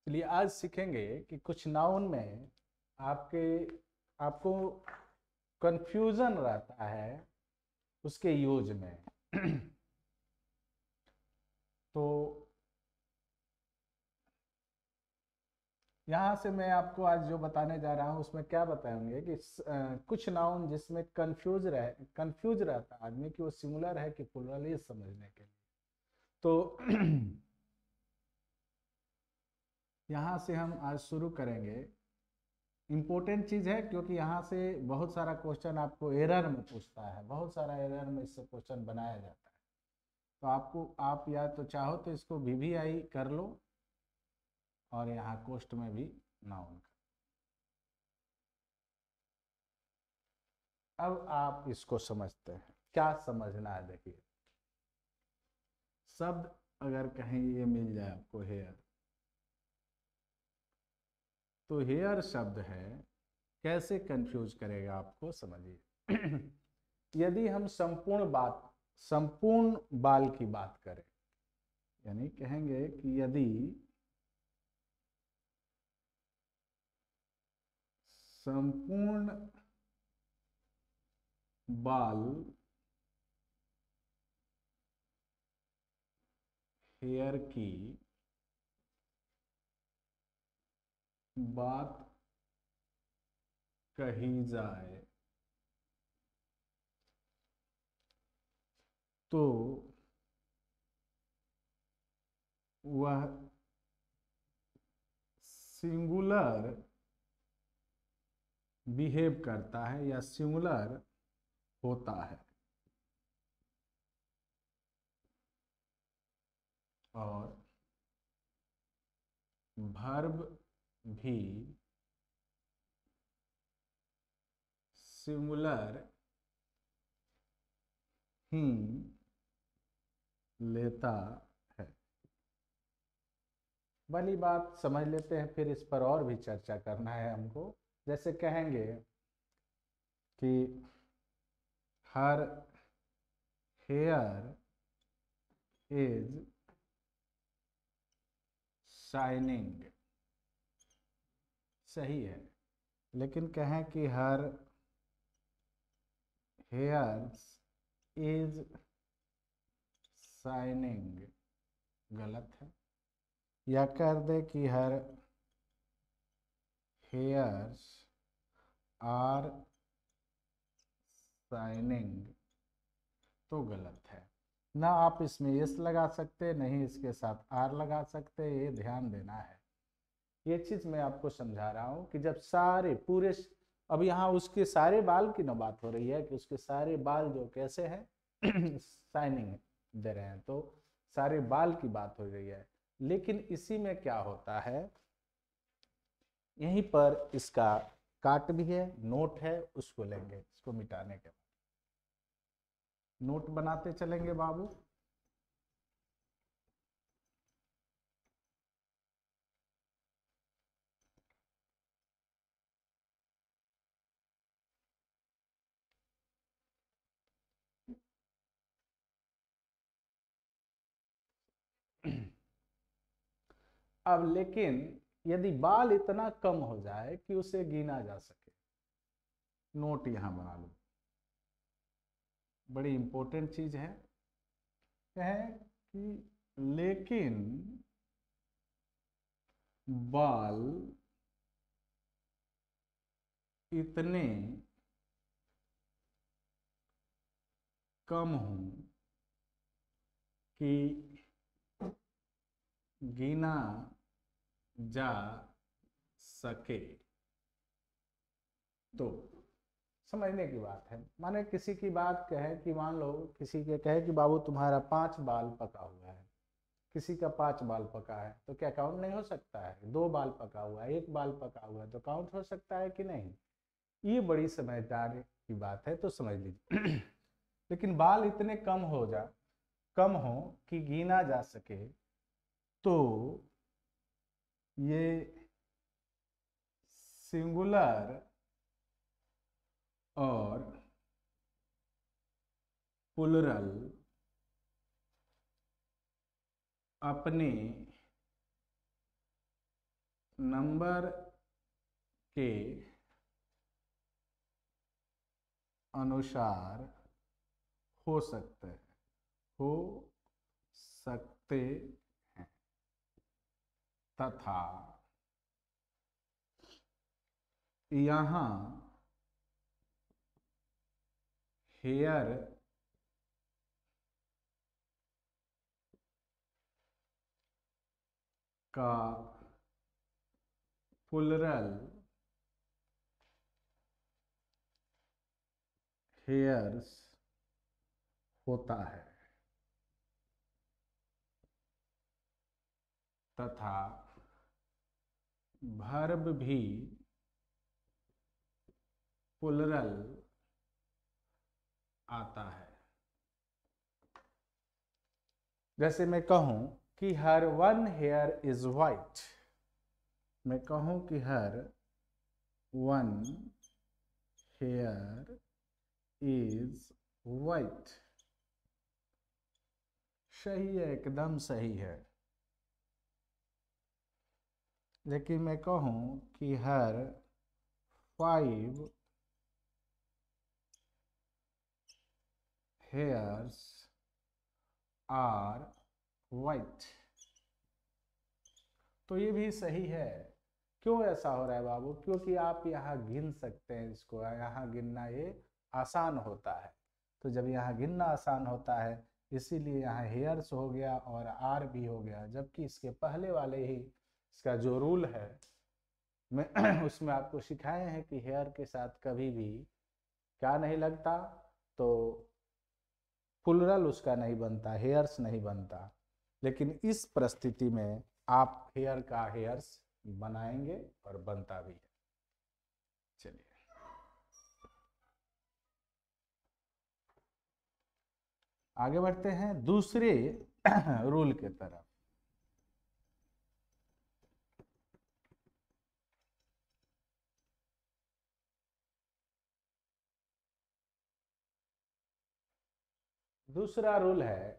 चलिए आज सीखेंगे कि कुछ नाउन में आपको कंफ्यूजन रहता है उसके यूज में। तो यहाँ से मैं आपको आज जो बताने जा रहा हूँ उसमें क्या बताएंगे कि कुछ नाउन जिसमें कंफ्यूज रहता है आदमी कि वो सिंगुलर है कि प्लुरल, ये समझने के लिए। तो यहाँ से हम आज शुरू करेंगे। इम्पोर्टेंट चीज़ है क्योंकि यहाँ से बहुत सारा क्वेश्चन आपको एरर में पूछता है, बहुत सारा एरर में इससे क्वेश्चन बनाया जाता है। तो आप या तो चाहो तो इसको VVI कर लो और यहाँ कोष्ट में भी नाउन का। अब आप इसको समझते हैं, क्या समझना है। देखिए, शब्द अगर कहीं ये मिल जाए आपको हेयर, तो हेयर शब्द है, कैसे कंफ्यूज करेगा आपको, समझिए। यदि हम संपूर्ण बाल की बात करें, यानी कहेंगे कि यदि संपूर्ण बाल हेयर की बात कही जाए तो वह सिंगुलर बिहेव करता है या सिंगुलर होता है, और वर्ब भी सिंगुलर ही लेता है। वाली बात समझ लेते हैं, फिर इस पर और भी चर्चा करना है हमको। जैसे कहेंगे कि हर हेयर इज शाइनिंग, सही है। लेकिन कहें कि हर हेयर्स इज शाइनिंग, गलत है। या कर दे कि हर हेयर्स आर शाइनिंग, तो गलत है। ना आप इसमें यस लगा सकते, नहीं इसके साथ आर लगा सकते, ये ध्यान देना है। ये चीज मैं आपको समझा रहा हूं कि जब सारे पूरे, अब यहाँ उसके सारे बाल की ना बात हो रही है कि उसके सारे बाल जो कैसे हैं, शाइनिंग दे रहे हैं, तो सारे बाल की बात हो रही है। लेकिन इसी में क्या होता है, यहीं पर इसका काट भी है, नोट है, उसको लेंगे, इसको मिटाने के बाद नोट बनाते चलेंगे बाबू। अब लेकिन यदि बाल इतना कम हो जाए कि उसे गिना जा सके, नोट यहां बना लो, बड़ी इंपॉर्टेंट चीज है कि लेकिन बाल इतने कम हों कि गिना जा सके। तो समझने की बात है, माने किसी की बात कहे कि मान लो किसी के कहे कि बाबू तुम्हारा 5 बाल पका हुआ है, किसी का 5 बाल पका है, तो क्या काउंट नहीं हो सकता है? 2 बाल पका हुआ है, 1 बाल पका हुआ है, तो काउंट हो सकता है कि नहीं? ये बड़ी समझदारी की बात है, तो समझ लीजिए। लेकिन बाल इतने कम हो कि गिना जा सके, तो ये सिंगुलर और प्लुरल अपने नंबर के अनुसार हो सकते हैं तथा यहाँ हेयर का प्लुरल हेयर्स होता है तथा वर्ब भी प्लुरल आता है। जैसे मैं कहूं कि हर वन हेयर इज वाइट, मैं कहूं कि हर वन हेयर इज वाइट, सही है, एकदम सही है। लेकिन मैं कहूं कि हर 5 हेयर्स आर वाइट, तो ये भी सही है। क्यों ऐसा हो रहा है बाबू? क्योंकि आप यहाँ गिन सकते हैं इसको, यहाँ गिनना ये आसान होता है। तो जब यहाँ गिनना आसान होता है इसीलिए यहाँ हेयर्स हो गया और आर भी हो गया, जबकि इसके पहले वाले ही इसका जो रूल है मैं उसमें आपको सिखाए हैं कि हेयर के साथ कभी भी क्या नहीं लगता, तो प्लुरल उसका नहीं बनता, हेयर्स नहीं बनता। लेकिन इस परिस्थिति में आप हेयर का हेयर्स बनाएंगे और बनता भी है। चलिए आगे बढ़ते हैं दूसरे रूल के तरफ। दूसरा रूल है,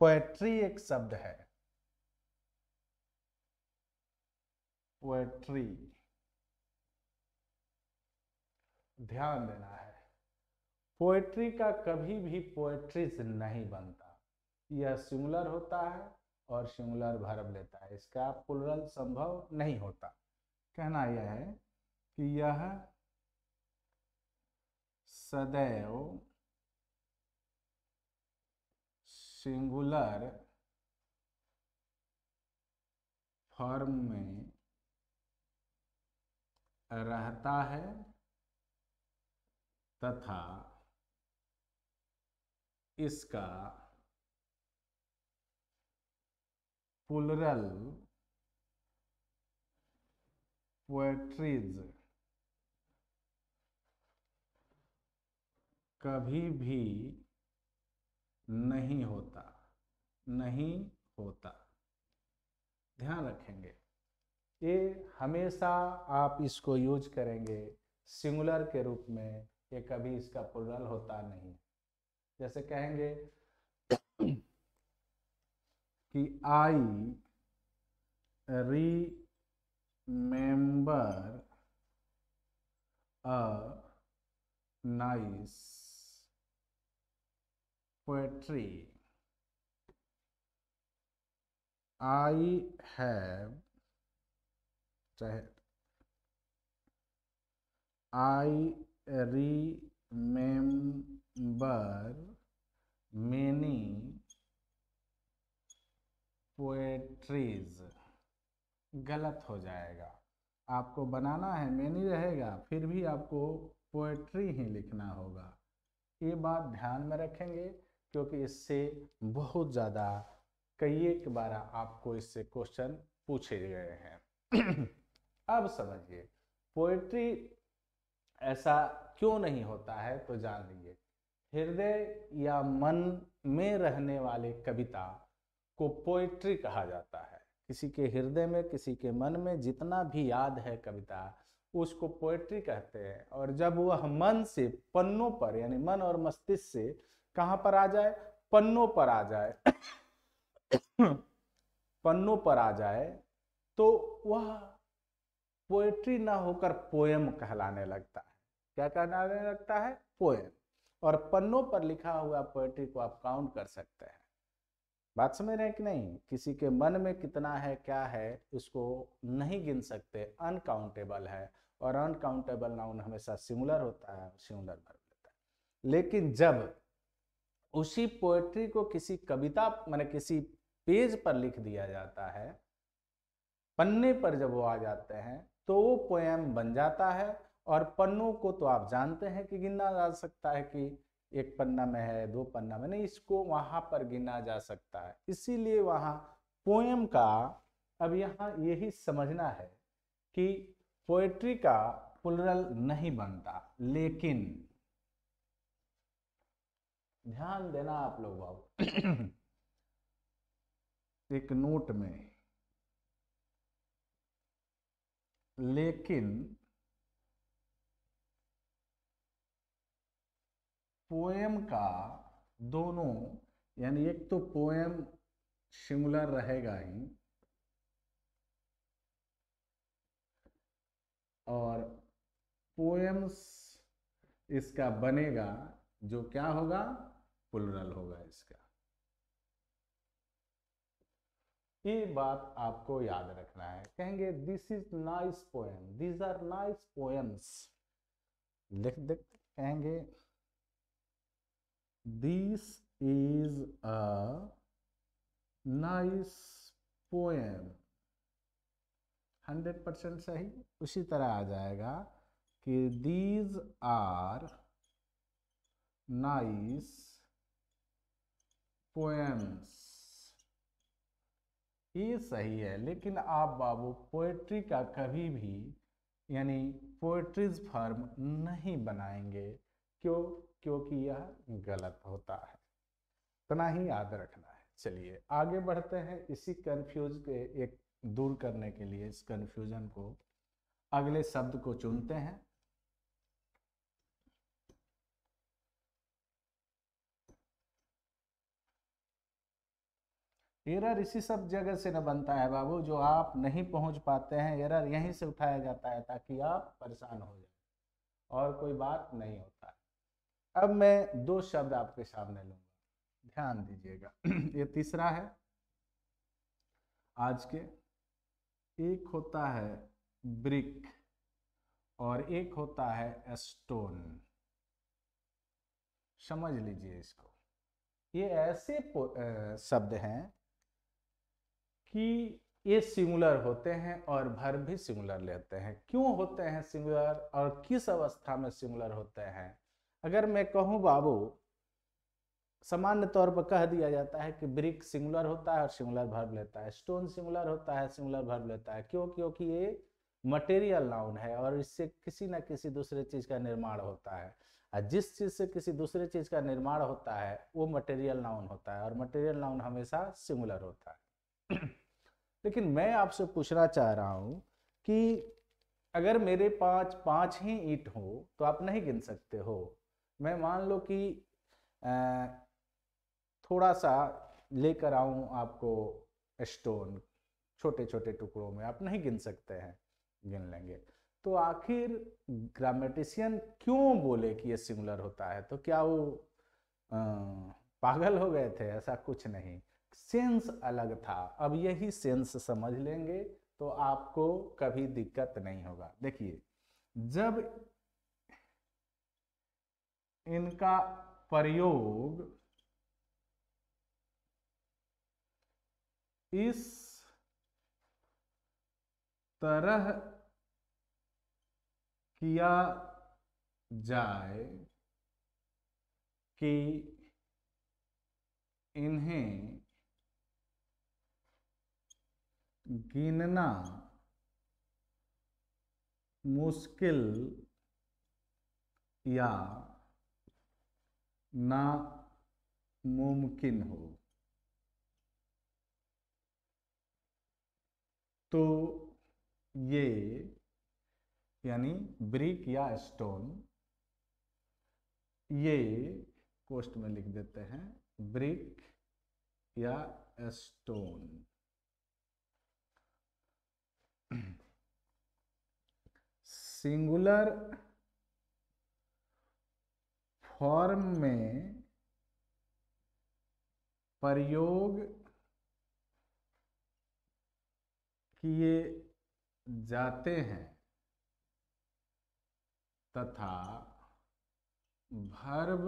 पोएट्री एक शब्द है, पोएट्री, ध्यान देना है, पोएट्री का कभी भी पोएट्रीज नहीं बनता, यह सिंगुलर होता है और सिंगुलर वर्ब लेता है, इसका प्लुरल संभव नहीं होता। कहना यह है कि यह सदैव सिंगुलर फॉर्म में रहता है तथा इसका प्लुरल पोएट्रीज कभी भी नहीं होता, नहीं होता। ध्यान रखेंगे, ये हमेशा आप इसको यूज करेंगे सिंगुलर के रूप में, ये कभी इसका प्लुरल होता नहीं। जैसे कहेंगे कि I remember a nice poetry, I have, चाहे आई रिमेंबर मेनी पोएट्रीज, गलत हो जाएगा। आपको बनाना है मेनी रहेगा, फिर भी आपको पोएट्री ही लिखना होगा। ये बात ध्यान में रखेंगे क्योंकि इससे बहुत ज़्यादा कई एक बार आपको इससे क्वेश्चन पूछे गए हैं। अब समझिए पोएट्री ऐसा क्यों नहीं होता है, तो जान लीजिए। हृदय या मन में रहने वाले कविता को पोएट्री कहा जाता है। किसी के हृदय में, किसी के मन में जितना भी याद है कविता, उसको पोएट्री कहते हैं। और जब वह मन से पन्नों पर, यानी मन और मस्तिष्क से कहां पर आ जाए, पन्नों पर आ जाए पन्नों पर आ जाए, तो वह पोएट्री ना होकर पोएम कहलाने लगता है। क्या कहलाने लगता है? पोएम। और पन्नों पर लिखा हुआ पोएट्री को आप काउंट कर सकते हैं। बात समझ रहे हैं कि नहीं? किसी के मन में कितना है, क्या है, उसको नहीं गिन सकते, अनकाउंटेबल है। और अनकाउंटेबल नाउन हमेशा सिंगुलर होता है, सिंगुलर वर्ब लेता है। लेकिन जब उसी पोएट्री को किसी कविता माने किसी पेज पर लिख दिया जाता है, पन्ने पर जब वो आ जाते हैं, तो वो पोएम बन जाता है। और पन्नों को तो आप जानते हैं कि गिना जा सकता है कि एक पन्ना में है, 2 पन्ना में नहीं, इसको वहां पर गिना जा सकता है। इसीलिए वहां पोएम का, अब यहाँ यही समझना है कि पोएट्री का प्लुरल नहीं बनता। लेकिन ध्यान देना आप लोग बाबू एक नोट में, लेकिन पोएम का दोनों, यानी एक तो पोएम सिंगुलर रहेगा ही, और पोएम्स इसका बनेगा जो क्या होगा? प्लुरल होगा इसका। ये बात आपको याद रखना है। कहेंगे this is nice poem, these are nice poems, लिख देते, कहेंगे this is a nice poem, 100% सही। उसी तरह आ जाएगा कि दीज आर नाइस पोएम्स, ये सही है। लेकिन आप बाबू पोएट्री का कभी भी यानी पोएट्रीज फॉर्म नहीं बनाएंगे। क्यों? क्योंकि यह गलत होता है। इतना ही याद रखना है। चलिए आगे बढ़ते हैं। इसी कंफ्यूज के एक दूर करने के लिए, इस कंफ्यूजन को, अगले शब्द को चुनते हैं। एरर इसी सब जगह से न बनता है बाबू, जो आप नहीं पहुंच पाते हैं, एरर यहीं से उठाया जाता है ताकि आप परेशान हो जाए, और कोई बात नहीं होता है। अब मैं 2 शब्द आपके सामने लूंगा, ध्यान दीजिएगा। ये तीसरा है आज के। एक होता है ब्रिक और एक होता है स्टोन। समझ लीजिए इसको। ये ऐसे शब्द हैं कि ये सिंगुलर होते हैं और वर्ब भी सिंगुलर लेते हैं। क्यों होते हैं सिंगुलर और किस अवस्था में सिंगुलर होते हैं? अगर मैं कहूँ बाबू, सामान्य तौर पर कह दिया जाता है कि ब्रिक सिंगुलर होता है और सिंगुलर वर्ब लेता है, स्टोन सिंगुलर होता है, सिंगुलर वर्ब लेता है। क्यों? क्योंकि ये मटेरियल नाउन है और इससे किसी न किसी दूसरे चीज का निर्माण होता है। और जिस चीज से किसी दूसरे चीज का निर्माण होता है वो मटेरियल नाउन होता है, और मटेरियल नाउन हमेशा सिंगुलर होता है। लेकिन मैं आपसे पूछना चाह रहा हूं कि अगर मेरे पास 5 ही ईंट हो तो आप नहीं गिन सकते हो। मैं मान लो कि थोड़ा सा लेकर आऊं आपको स्टोन, छोटे छोटे टुकड़ों में, आप नहीं गिन सकते हैं, गिन लेंगे। तो आखिर ग्रामेटिशियन क्यों बोले कि ये सिंगुलर होता है? तो क्या वो पागल हो गए थे? ऐसा कुछ नहीं, सेंस अलग था। अब यही सेंस समझ लेंगे तो आपको कभी दिक्कत नहीं होगा। देखिए, जब इनका प्रयोग इस तरह किया जाए कि इन्हें गिनना मुश्किल या नामुमकिन हो, तो ये यानी ब्रिक या स्टोन, ये पोस्ट में लिख देते हैं, ब्रिक या स्टोन सिंगुलर फॉर्म में प्रयोग किए जाते हैं तथा वर्ब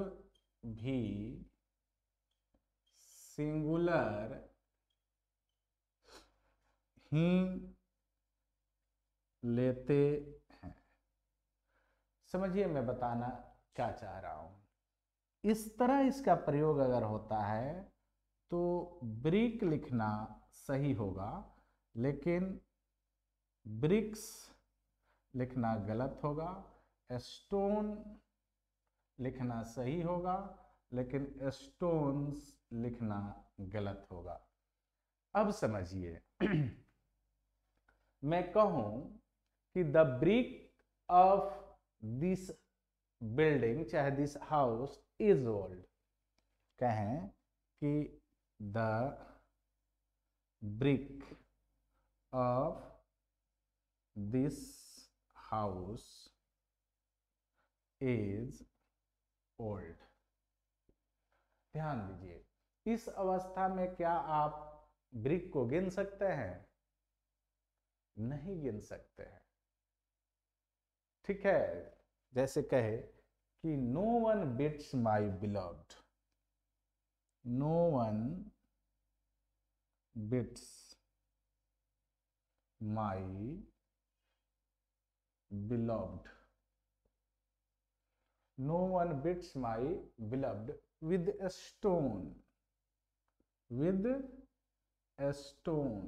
भी सिंगुलर ही लेते हैं। समझिए मैं बताना क्या चाह रहा हूं। इस तरह इसका प्रयोग अगर होता है तो ब्रिक लिखना सही होगा, लेकिन ब्रिक्स लिखना गलत होगा। स्टोन लिखना सही होगा, लेकिन स्टोन्स लिखना गलत होगा। अब समझिए मैं कहूं कि the brick of this building, चाहे दिस हाउस इज ओल्ड, कहें कि the brick of this house is old. ध्यान दीजिए, इस अवस्था में क्या आप ब्रिक को गिन सकते हैं? नहीं गिन सकते हैं। ठीक है, जैसे कहे कि no one beats my beloved, no one beats my beloved, no one beats my beloved with a stone, with a stone,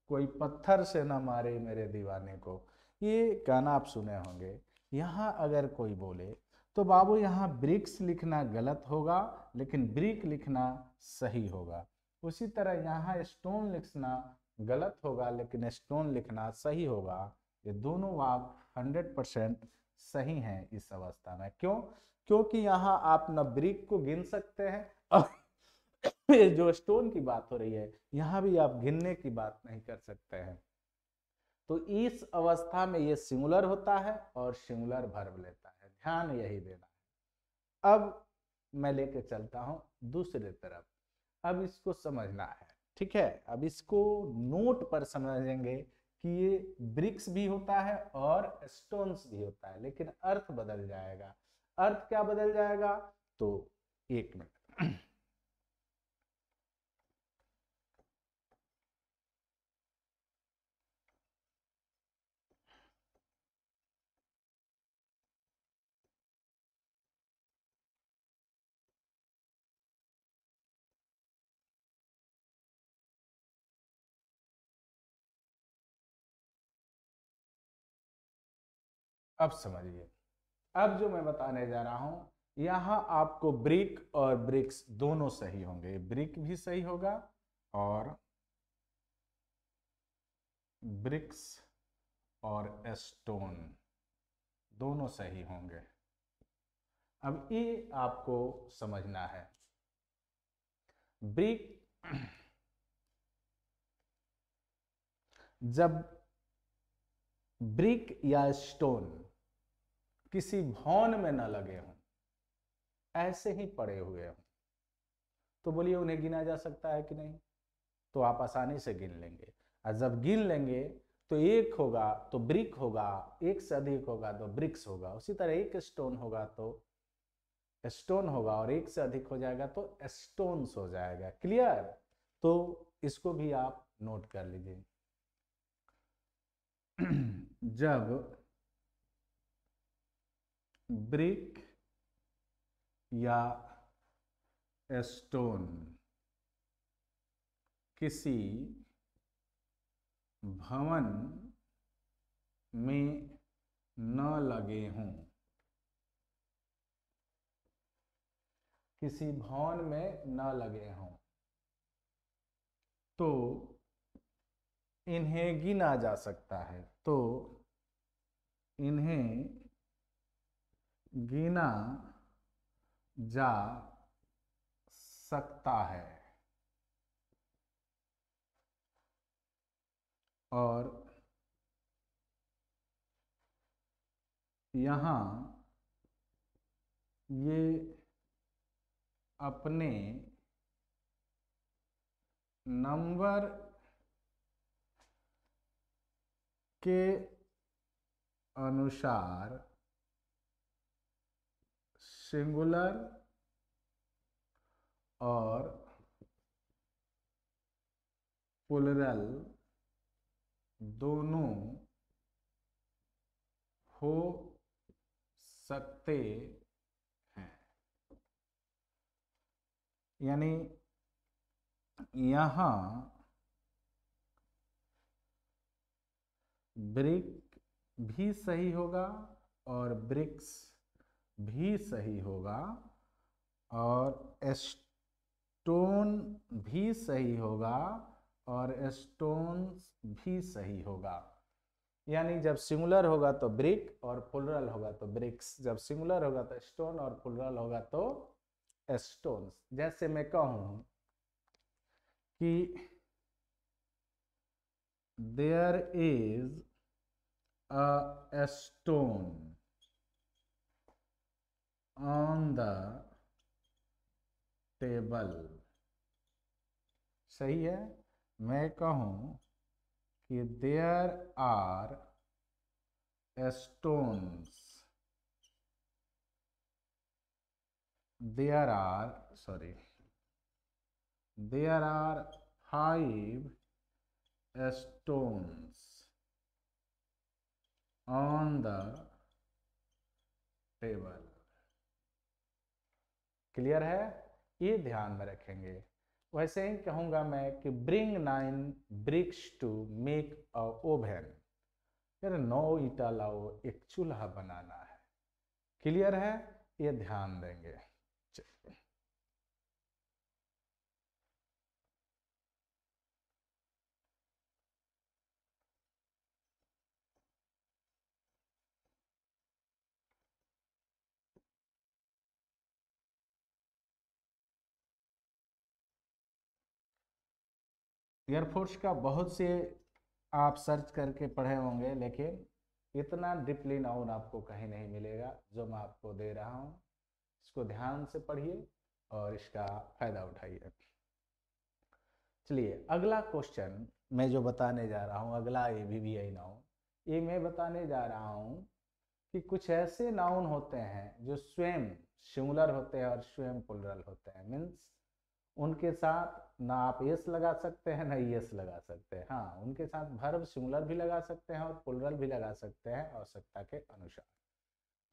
कोई पत्थर से ना मारे मेरे दीवाने को। ये गाना आप सुने होंगे। यहाँ अगर कोई बोले तो बाबू यहाँ ब्रिक्स लिखना गलत होगा, लेकिन ब्रिक लिखना सही होगा। उसी तरह यहाँ स्टोन लिखना गलत होगा, लेकिन स्टोन लिखना सही होगा। ये दोनों वाक्य 100% सही हैं इस अवस्था में। क्यों? क्योंकि यहाँ आप न ब्रिक को गिन सकते हैं और ये जो स्टोन की बात हो रही है यहाँ भी आप गिनने की बात नहीं कर सकते हैं। तो इस अवस्था में ये सिंगुलर होता है और सिंगुलर वर्ब लेता है। ध्यान यही देना है। अब मैं लेके चलता हूं दूसरे तरफ। अब इसको समझना है, ठीक है? अब इसको नोट पर समझेंगे कि ये ब्रिक्स भी होता है और स्टोन्स भी होता है, लेकिन अर्थ बदल जाएगा। अर्थ क्या बदल जाएगा? तो एक मिनट। अब समझिए, अब जो मैं बताने जा रहा हूं यहां आपको ब्रिक और ब्रिक्स दोनों सही होंगे। ब्रिक भी सही होगा और ब्रिक्स और स्टोन दोनों सही होंगे। अब ये आपको समझना है। ब्रिक जब ब्रिक या स्टोन किसी भवन में न लगे हों, ऐसे ही पड़े हुए हों, तो बोलिए उन्हें गिना जा सकता है कि नहीं? तो आप आसानी से गिन लेंगे। और जब गिन लेंगे तो एक होगा तो ब्रिक होगा, एक से अधिक होगा तो ब्रिक्स होगा। उसी तरह एक स्टोन होगा तो स्टोन होगा और एक से अधिक हो जाएगा तो स्टोन्स हो जाएगा। क्लियर? तो इसको भी आप नोट कर लीजिए। जब ब्रिक या स्टोन किसी भवन में न लगे हों, किसी भवन में न लगे हों, तो इन्हें गिना जा सकता है। तो इन्हें गिना जा सकता है और यहाँ ये अपने नंबर के अनुसार सिंगुलर और प्लुरल दोनों हो सकते हैं। यानी यहाँ ब्रिक भी सही होगा और ब्रिक्स भी सही होगा और स्टोन भी सही होगा और स्टोन्स भी सही होगा। यानी जब सिंगुलर होगा तो ब्रिक और प्लुरल होगा तो ब्रिक्स, जब सिंगुलर होगा तो स्टोन और प्लुरल होगा तो स्टोन्स। जैसे मैं कहूं कि there is a stone on the table, सही है। मैं कहूं कि there are stones, there are 5 stones on the table। Clear है? ये ध्यान में रखेंगे। वैसे ही कहूंगा मैं कि bring 9 bricks to make a oven, यार 9 ईटा लाओ, एक चूल्हा बनाना है। क्लियर है? ये ध्यान देंगे। एयरफोर्स का बहुत से आप सर्च करके पढ़े होंगे, लेकिन इतना डीपली नाउन आपको कहीं नहीं मिलेगा जो मैं आपको दे रहा हूँ। इसको ध्यान से पढ़िए और इसका फायदा उठाइए। चलिए अगला क्वेश्चन मैं जो बताने जा रहा हूँ, अगला AVVI नाउन, ये मैं बताने जा रहा हूँ कि कुछ ऐसे नाउन होते हैं जो स्वयं सिंगुलर होते हैं और स्वयं प्लुरल होते हैं। मीन्स उनके साथ ना आप एस लगा सकते हैं ना एस लगा सकते हैं। हाँ, उनके साथ वर्ब सिंगुलर भी लगा सकते हैं और प्लुरल भी लगा सकते हैं आवश्यकता के अनुसार।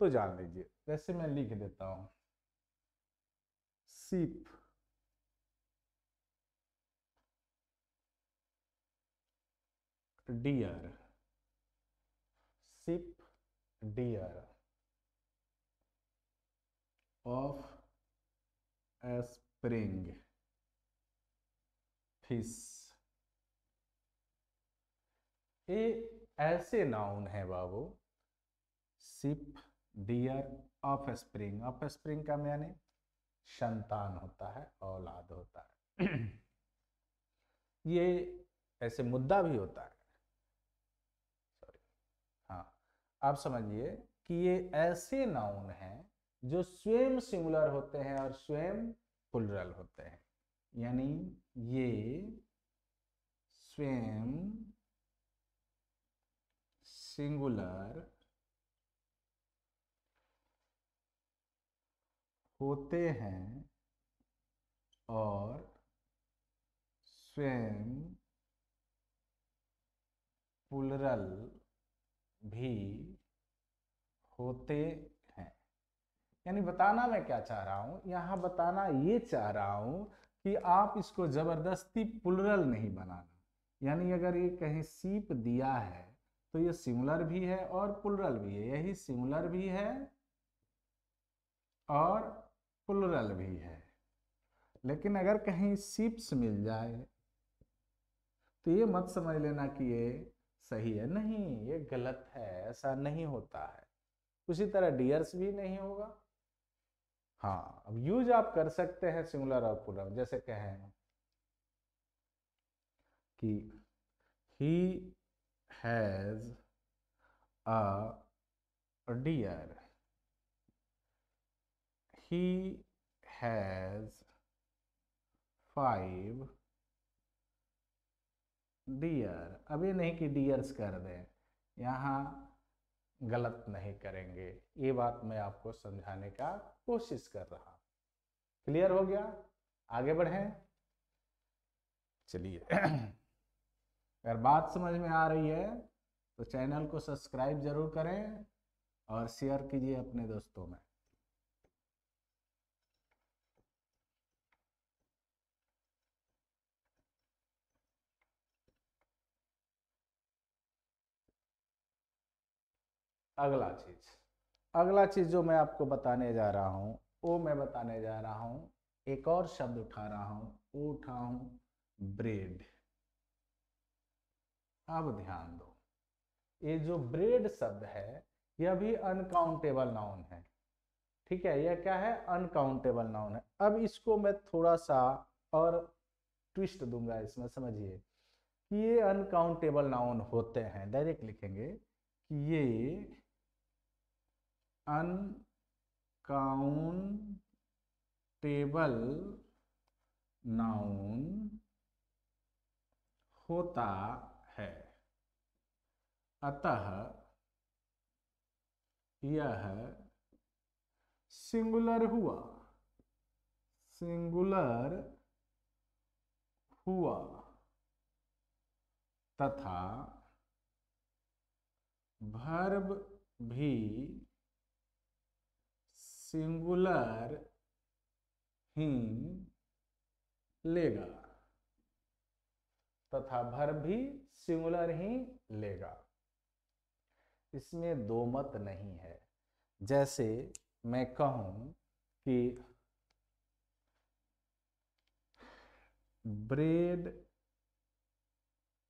तो जान लीजिए, जैसे मैं लिख देता हूं sheep, deer, sheep, deer, offspring, fish. ये ऐसे नाउन है बाबू, sheep, deer, offspring. Offspring का माने संतान होता है, औलाद होता है। ये ऐसे मुद्दा भी होता है, सॉरी, हाँ, आप समझिए कि ये ऐसे नाउन हैं जो स्वयं सिंगुलर होते हैं और स्वयं प्लुरल होते हैं। यानी ये स्वयं सिंगुलर होते हैं और स्वयं प्लुरल भी होते हैं। यानी बताना मैं क्या चाह रहा हूं, यहां बताना ये चाह रहा हूं कि आप इसको जबरदस्ती प्लुरल नहीं बनाना। यानी अगर ये कहीं सीप दिया है तो ये सिंगुलर भी है और प्लुरल भी है, यही सिंगुलर भी है और प्लुरल भी है। लेकिन अगर कहीं शिप्स मिल जाए तो ये मत समझ लेना कि ये सही है, नहीं, ये गलत है, ऐसा नहीं होता है। उसी तरह डियर्स भी नहीं होगा। हाँ, अब यूज आप कर सकते हैं सिंगुलर और प्लुरल। जैसे कहें कि he has a deer, he has 5 deer. अब ये नहीं कि डियर्स कर दें, यहाँ गलत नहीं करेंगे, ये बात मैं आपको समझाने का कोशिश कर रहा हूं। क्लियर हो गया? आगे बढ़ें। चलिए अगर बात समझ में आ रही है तो चैनल को सब्सक्राइब जरूर करें और शेयर कीजिए अपने दोस्तों में। अगला चीज जो मैं आपको बताने जा रहा हूं वो मैं बताने जा रहा हूं, एक और शब्द उठा रहा हूं, वो उठाऊं ब्रेड। अब ध्यान दो, ये जो ब्रेड शब्द है यह भी अनकाउंटेबल नाउन है। ठीक है, यह क्या है? अनकाउंटेबल नाउन है। अब इसको मैं थोड़ा सा और ट्विस्ट दूंगा इसमें, समझिए कि ये अनकाउंटेबल नाउन होते हैं, डायरेक्ट लिखेंगे कि ये अनकाउंटेबल नाउन होता है, अतः यह सिंगुलर हुआ, सिंगुलर हुआ तथा वर्ब भी सिंगुलर ही लेगा, तथा वर्ब भी सिंगुलर ही लेगा। इसमें दो मत नहीं है। जैसे मैं कहूं कि bread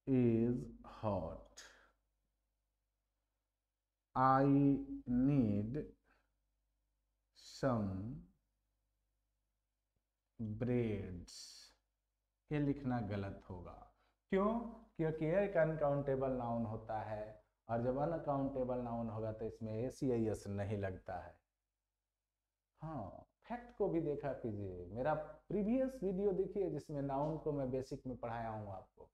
is hot, I need some breads, ये लिखना गलत होगा। क्यों? क्योंकि यह एक अनकाउंटेबल नाउन होता है और जब अनकाउंटेबल नाउन होगा तो इसमें एस नहीं लगता है। हाँ, फैक्ट को भी देखा कीजिए, मेरा प्रीवियस वीडियो देखिए जिसमें नाउन को मैं बेसिक में पढ़ाया हूँ आपको,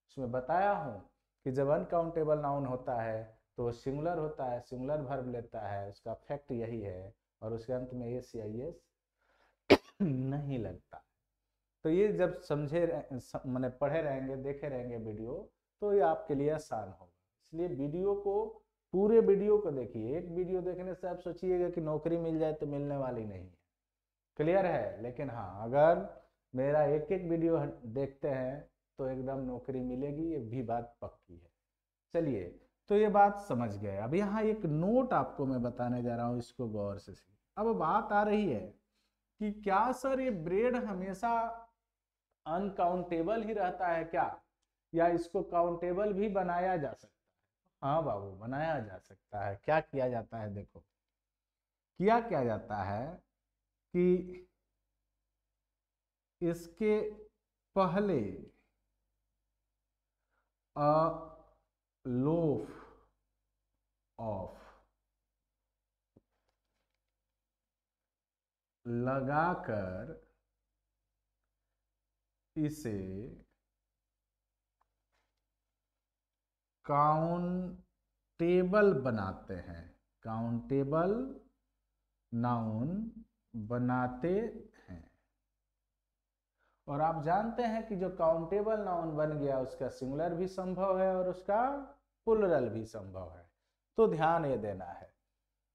उसमें बताया हूँ कि जब अनकाउंटेबल नाउन होता है तो सिंगुलर होता है, सिंगुलर वर्ब लेता है, उसका फैक्ट यही है और उसके अंत में एस नहीं लगता। तो ये जब समझे मैंने पढ़े रहेंगे, देखे रहेंगे वीडियो, तो ये आपके लिए आसान होगा। इसलिए वीडियो को, पूरे वीडियो को देखिए। एक वीडियो देखने से आप सोचिएगा कि नौकरी मिल जाए तो मिलने वाली नहीं है। क्लियर है? लेकिन हाँ, अगर मेरा एक एक वीडियो देखते हैं तो एकदम नौकरी मिलेगी, ये भी बात पक्की है। चलिए, तो ये बात समझ गए। अब यहाँ एक नोट आपको मैं बताने जा रहा हूँ, इसको गौर से सुनिए। अब बात आ रही है कि क्या सर ये ब्रेड हमेशा अनकाउंटेबल ही रहता है क्या, या इसको काउंटेबल भी बनाया जा सकता है? हाँ बाबू, बनाया जा सकता है। क्या किया जाता है? देखो, किया क्या जाता है कि इसके पहले अ लोफ ऑफ लगाकर इसे काउंटेबल बनाते हैं, काउंटेबल नाउन बनाते हैं। और आप जानते हैं कि जो काउंटेबल नाउन बन गया उसका सिंगुलर भी संभव है और उसका प्लुरल भी संभव है। तो ध्यान ये देना है,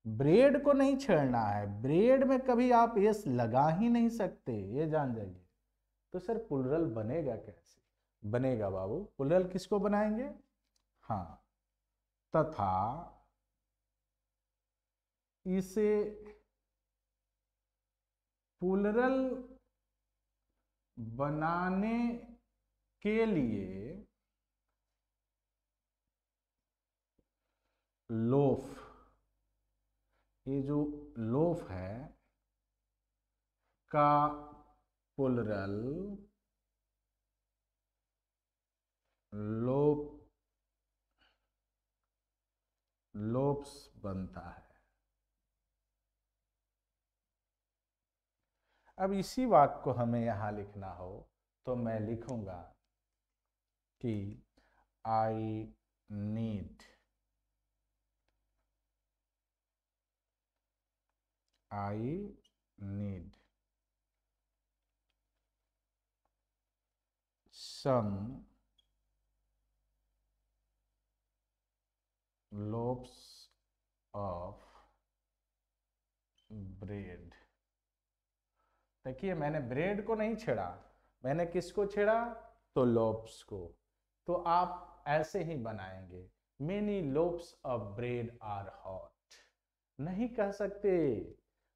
ब्रेड को नहीं छेड़ना है। ब्रेड में कभी आप एस लगा ही नहीं सकते, ये जान जाइए। तो सर प्लुरल बनेगा कैसे? बनेगा बाबू, प्लुरल किसको बनाएंगे? हाँ, तथा इसे प्लुरल बनाने के लिए लोफ, ये जो लोफ है का प्लुरल लोप, लोप्स बनता है। अब इसी बात को हमें यहाँ लिखना हो तो मैं लिखूंगा कि I need some loaves of bread। देखिए मैंने ब्रेड को नहीं छेड़ा, मैंने किसको छेड़ा, तो लोब्स को। तो आप ऐसे ही बनाएंगे, many loaves of bread are hot, नहीं कह सकते।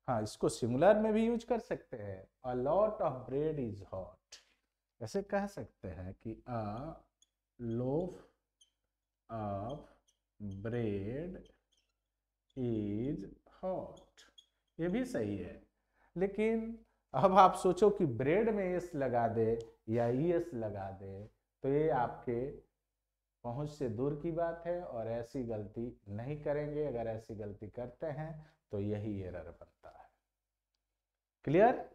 हाँ, इसको सिंगुलर में भी यूज कर सकते हैं, a lot of bread is hot. ऐसे कह सकते हैं कि a loaf of bread is hot, ये भी सही है। लेकिन अब आप सोचो कि ब्रेड में एस लगा दे या ईएस लगा दे, तो ये आपके पहुंच से दूर की बात है और ऐसी गलती नहीं करेंगे। अगर ऐसी गलती करते हैं तो यही एरर बनता है। क्लियर?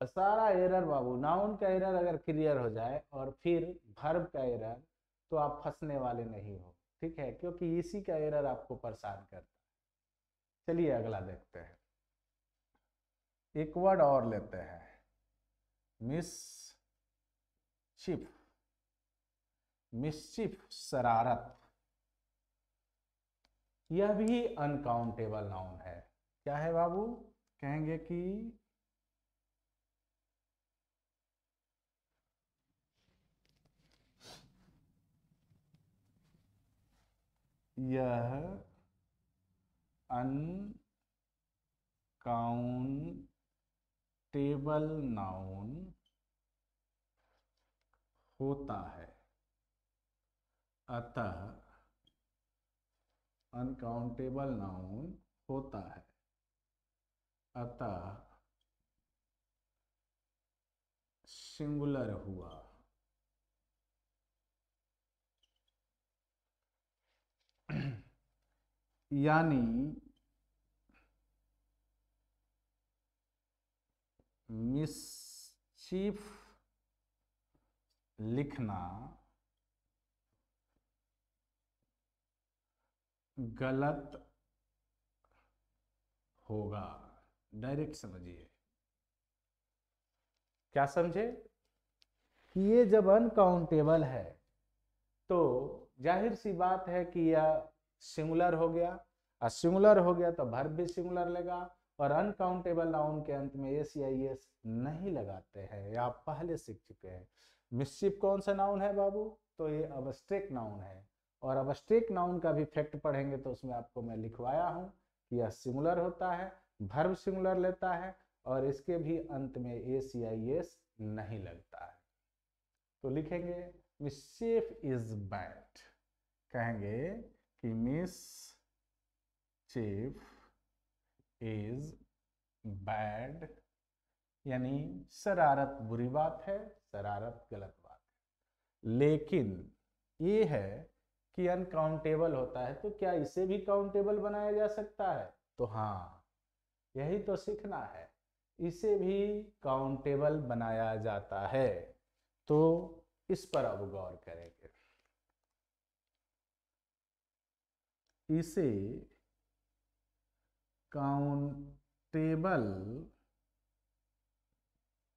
सारा एरर बाबू, नाउन का एरर अगर क्लियर हो जाए और फिर वर्ब का एरर, तो आप फंसने वाले नहीं हो, ठीक है, क्योंकि इसी का एरर आपको परेशान करता है। चलिए अगला देखते हैं, एक वर्ड और लेते हैं, मिसचिफ। मिसचिफ शरारत, यह भी अनकाउंटेबल नाउन है। क्या है बाबू? कहेंगे कि यह अनकाउंटेबल नाउन होता है, अतः अनकाउंटेबल नाउन होता है, अतः सिंगुलर हुआ। यानी मिसचीफ लिखना गलत होगा। डायरेक्ट समझिए, क्या समझे कि ये जब अनकाउंटेबल है तो जाहिर सी बात है कि यह सिंगुलर हो गया, और सिंगुलर हो गया तो वर्ब भी सिंगुलर लेगा। और अनकाउंटेबल नाउन के अंत में एस या एस नहीं लगाते हैं, या आप पहले सीख चुके हैं। मिसचिफ कौन सा नाउन है बाबू? तो ये अबस्ट्रैक्ट नाउन है, और अबस्ट्रैक्ट नाउन का भी फैक्ट पढ़ेंगे तो उसमें आपको मैं लिखवाया हूं कि यह सिंगुलर होता है, वर्ब सिंगुलर लेता है, और इसके भी अंत में एस या एस नहीं लगता है। तो लिखेंगे मिसचिफ इज बैड, कहेंगे कि मिस चीफ इज बैड, यानी शरारत बुरी बात है, शरारत गलत बात है। लेकिन ये है कि अनकाउंटेबल होता है, तो क्या इसे भी काउंटेबल बनाया जा सकता है? तो हाँ, यही तो सीखना है, इसे भी काउंटेबल बनाया जाता है। तो इस पर अब गौर करेंगे। इसे काउंटेबल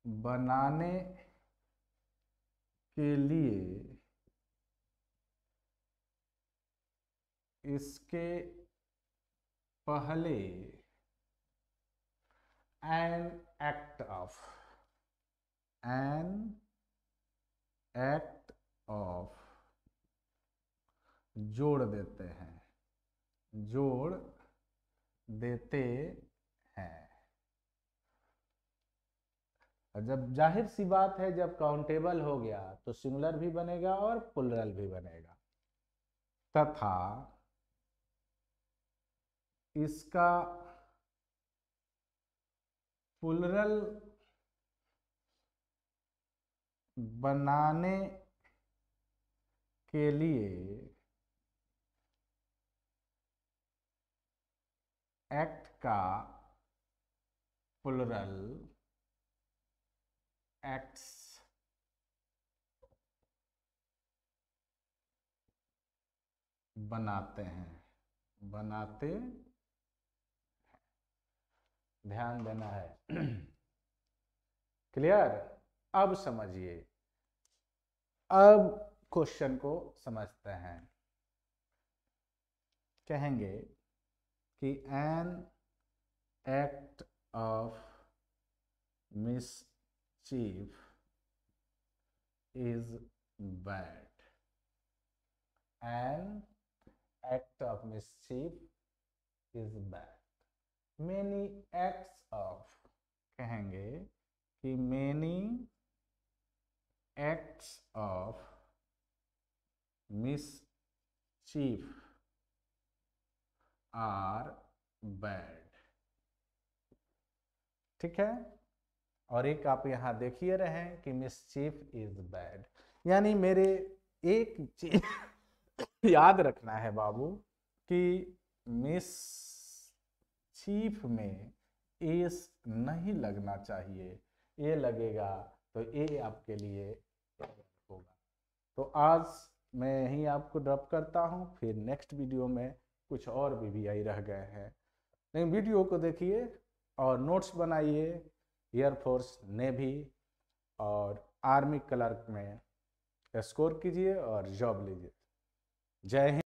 बनाने के लिए इसके पहले एन एक्ट ऑफ जोड़ देते हैं, जोड़ देते हैं। और जब जाहिर सी बात है, जब काउंटेबल हो गया तो सिंगुलर भी बनेगा और प्लुरल भी बनेगा। तथा इसका प्लुरल बनाने के लिए एक्ट का प्लुरल एक्ट्स बनाते हैं, बनाते, ध्यान देना है। क्लियर? अब समझिए, अब क्वेश्चन को समझते हैं। कहेंगे कि an act of mischief is bad. An act of mischief is bad. Many acts of, कहेंगे कि many acts of mischief are bad. ठीक है? और एक आप यहां देखिए रहे कि मिसचीफ इज बैड, यानी मेरे एक चीज याद रखना है बाबू कि मिसचीफ में एस नहीं लगना चाहिए, ए लगेगा तो ए आपके लिए होगा। तो आज मैं यहीं आपको ड्रॉप करता हूं, फिर नेक्स्ट वीडियो में कुछ और VVI रह गए हैं। लेकिन वीडियो को देखिए और नोट्स बनाइए, एयरफोर्स, नेवी और आर्मी क्लर्क में स्कोर कीजिए और जॉब लीजिए। जय हिंद।